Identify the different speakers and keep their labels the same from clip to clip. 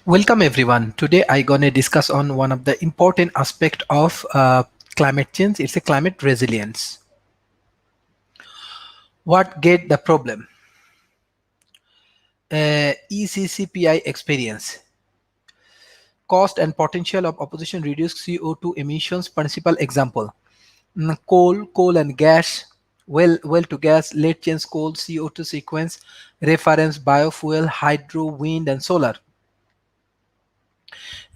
Speaker 1: Welcome everyone. Today I gonna discuss on one of the important aspect of climate change. It's a climate resilience. What get the problem? ECCPI experience. Cost and potential of opposition reduced CO2 emissions. Principal example: coal and gas. Well to gas, late change coal CO2 sequence. Reference biofuel, hydro, wind, and solar.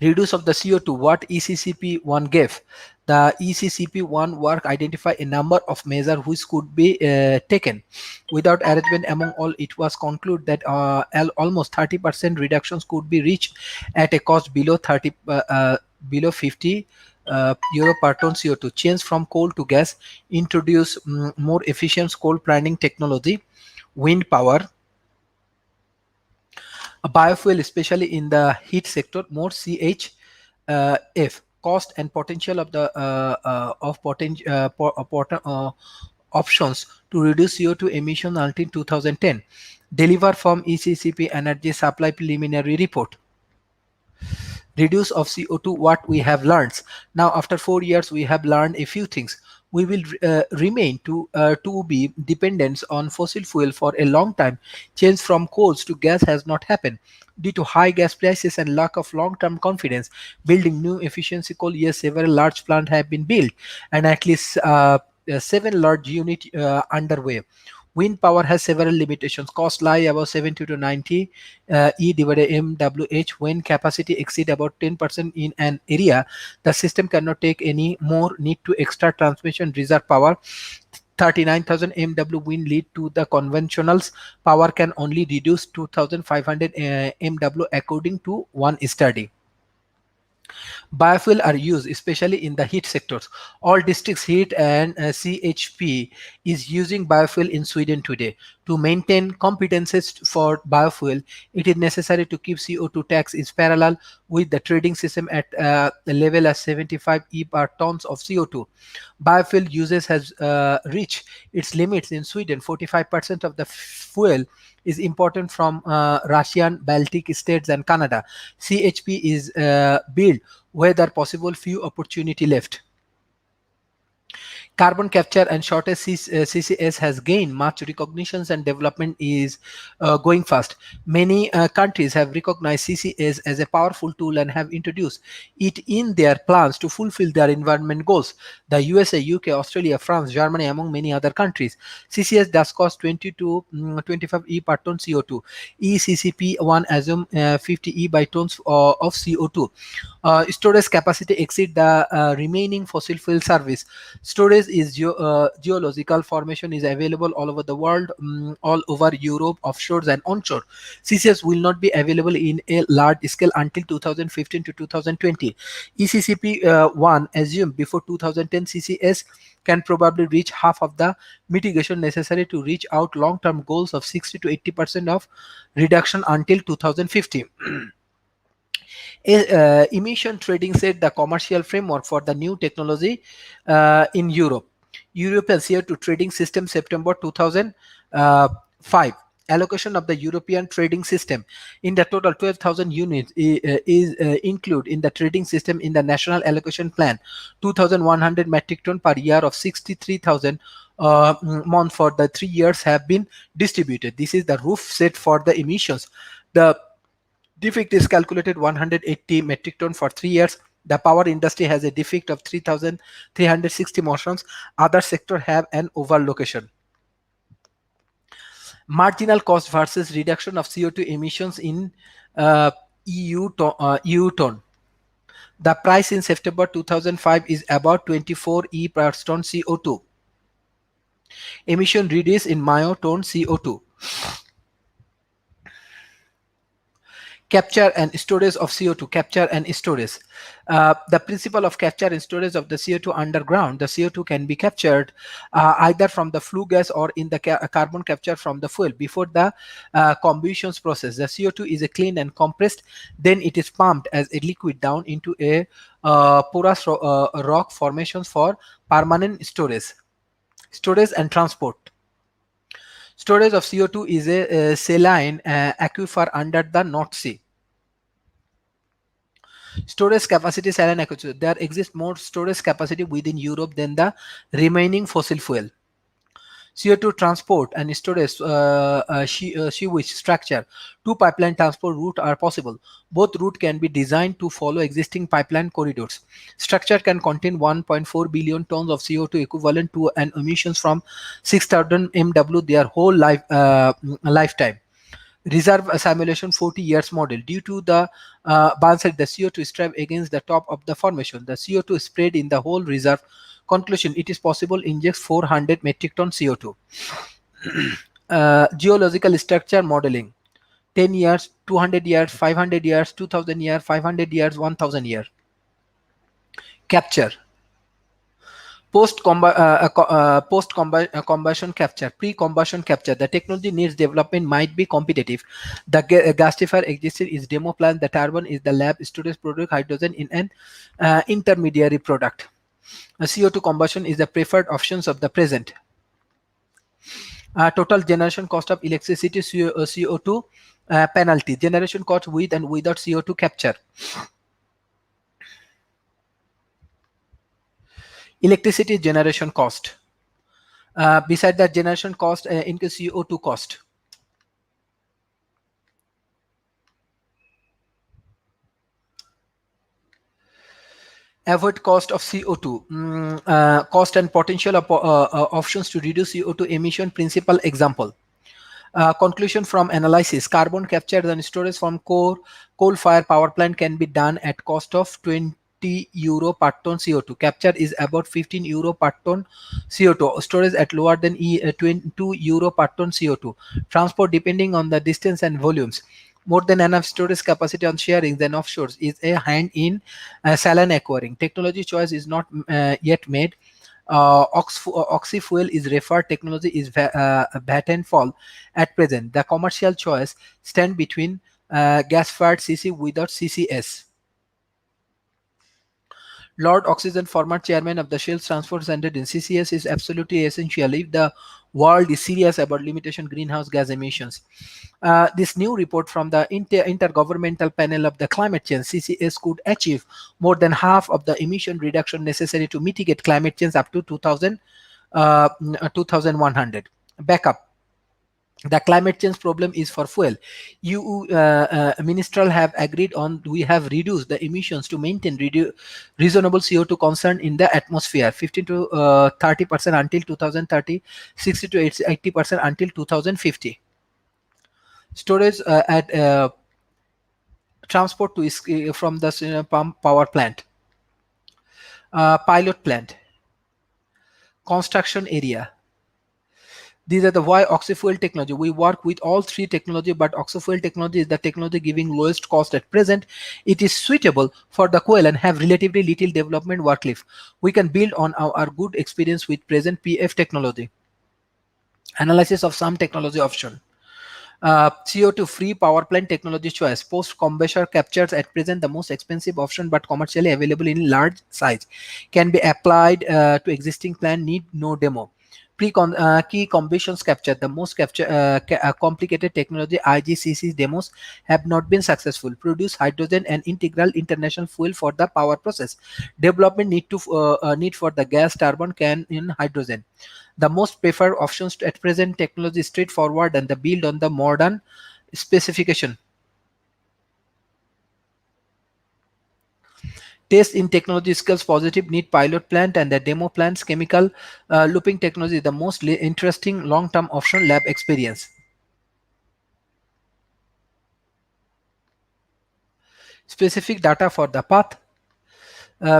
Speaker 1: Reduce of the CO2, what ECCP1 gave. The ECCP1 work identify a number of measures which could be taken. Without arrangement among all, it was concluded that almost 30% reductions could be reached at a cost below 50 euro per ton CO2. Change from coal to gas, introduce more efficient coal planning technology, wind power, a biofuel, especially in the heat sector, more CHF. Cost and potential of the options to reduce CO2 emission until 2010. Deliver from ECCP Energy Supply Preliminary Report. Reduce of CO2, what we have learned. Now after 4 years we have learned a few things. We will remain to be dependent on fossil fuel for a long time. Change from coals to gas has not happened due to high gas prices and lack of long-term confidence. Building new efficiency coal, yes, several large plants have been built and at least 7 large units underway. Wind power has several limitations. Cost lie about 70 to 90 E divided MWH. When capacity exceed about 10% in an area, the system cannot take any more. Need to extra transmission reserve power. 39,000 MW wind lead to the conventionals. Power can only reduce 2,500 MW according to one study. Biofuel are used especially in the heat sectors. All districts heat and CHP is using biofuel in Sweden today. To maintain competences for biofuel, it is necessary to keep CO2 tax is parallel with the trading system at the level of 75 E per tons of CO2. Biofuel uses has reached its limits in Sweden. 45% of the fuel is imported from Russian, Baltic states and Canada. CHP is built where there possible few opportunity left. Carbon capture and shortage CCS has gained much recognition and development is going fast. Many countries have recognized CCS as a powerful tool and have introduced it in their plans to fulfill their environment goals. The USA, UK, Australia, France, Germany, among many other countries. CCS does cost 20 to 25 E per ton CO2. ECCP1 assume 50 E by tons of CO2. Storage capacity exceed the remaining fossil fuel service. Storage is geological formation is available all over the world, all over Europe, offshores and onshore. CCS will not be available in a large scale until 2015 to 2020. ECCP1 assumed before 2010 CCS can probably reach half of the mitigation necessary to reach out long-term goals of 60 to 80% of reduction until 2050. Emission trading set the commercial framework for the new technology in Europe. European CO2 trading system September 2005. Allocation of the European trading system. In the total 12,000 units is included in the trading system in the national allocation plan. 2,100 metric ton per year of 63,000 month for the 3 years have been distributed. This is the roof set for the emissions. The defect is calculated 180 metric ton for 3 years. The power industry has a defect of 3,360 motions. Other sector have an overlocation. Marginal cost versus reduction of CO2 emissions in EU ton. The price in September 2005 is about 24 E per ton CO2. Emission reduced in Mayo ton CO2. Capture and storage of CO2. Capture and storage. The principle of capture and storage of the CO2 underground. The CO2 can be captured either from the flue gas or in the carbon capture from the fuel. Before the combustion process, the CO2 is clean and compressed. Then it is pumped as a liquid down into a porous rock formations for permanent storage. Storage and transport. Storage of CO2 is a saline aquifer under the North Sea. Storage capacity, saline acquisition. There exists more storage capacity within Europe than the remaining fossil fuel. CO2 transport and storage sewage structure. Two pipeline transport routes are possible. Both routes can be designed to follow existing pipeline corridors. Structure can contain 1.4 billion tons of CO2 equivalent to an emissions from 6,000 MW their whole lifetime. Reserve simulation 40 years model. Due to the Bansat, the CO2 strive against the top of the formation. The CO2 spread in the whole reserve. Conclusion: it is possible inject 400 metric ton CO2. Geological structure modeling: 10 years, 200 years, 500 years, 2000 years, 500 years, 1000 years. Capture: combustion capture, pre-combustion capture. The technology needs development might be competitive. The gasifier existed is demo plant. The turbine is the lab storage product hydrogen in an intermediary product. CO2 combustion is the preferred options of the present. Total generation cost of electricity, CO2 penalty. Generation cost with and without CO2 capture. Electricity generation cost. Beside that, generation cost includes CO2 cost. Avoid cost of CO2. Cost and potential options to reduce CO2 emission. Principal example. Conclusion from analysis: carbon capture and storage from coal-fired power plant can be done at cost of €20 per ton CO2. Capture is about €15 per ton CO2. Storage at lower than €22 per ton CO2. Transport depending on the distance and volumes. More than enough storage capacity on sharing than offshores is a hand in saline acquiring. Technology choice is not yet made. Oxy-fuel is referred. Technology is Vattenfall at present. The commercial choice stand between gas-fired CC without CCS. Lord Oxygen, former chairman of the Shell Transport Center in CCS, is absolutely essential if the world is serious about limitation greenhouse gas emissions. This new report from the Intergovernmental Panel of the Climate Change, CCS, could achieve more than half of the emission reduction necessary to mitigate climate change up to 2100. Backup. The climate change problem is for fuel. EU ministerial have agreed on. We have reduced the emissions to maintain reasonable CO2 concern in the atmosphere, 15 to 30% until 2030, 60 to 80% until 2050. Storage at transport to from the pump power plant. Pilot plant. Construction area. These are the why oxy-fuel technology. We work with all three technology, but oxy-fuel technology is the technology giving lowest cost at present. It is suitable for the coal and have relatively little development work life. We can build on our good experience with present PF technology. Analysis of some technology option. CO2 free power plant technology choice. Post combustion captures at present the most expensive option, but commercially available in large size. Can be applied to existing plant, need no demo. Key combustions capture, the most complicated technology. IGCC demos have not been successful. Produce hydrogen and integral international fuel for the power process. Development need for the gas turbine can in hydrogen. The most preferred options at present technology straightforward and the build on the modern specification. Test in technology skills positive, need pilot plant and the demo plants. Chemical looping technology is the most interesting long-term option. Lab experience. Specific data for the path.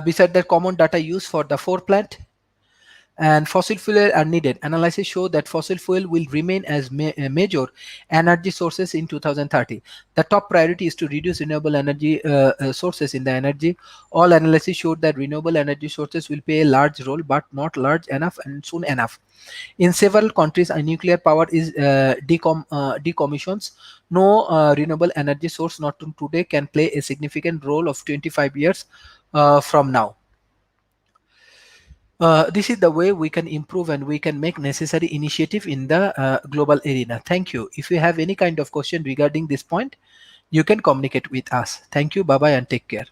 Speaker 1: Beside that, common data used for the 4 plant. And fossil fuel are needed. Analysis show that fossil fuel will remain as major energy sources in 2030. The top priority is to reduce renewable energy sources in the energy. All analysis showed that renewable energy sources will play a large role, but not large enough and soon enough. In several countries, nuclear power is decommissions. No renewable energy source not today can play a significant role of 25 years from now. This is the way we can improve and we can make necessary initiative in the global arena. Thank you. If you have any kind of question regarding this point, you can communicate with us. Thank you. Bye bye and take care.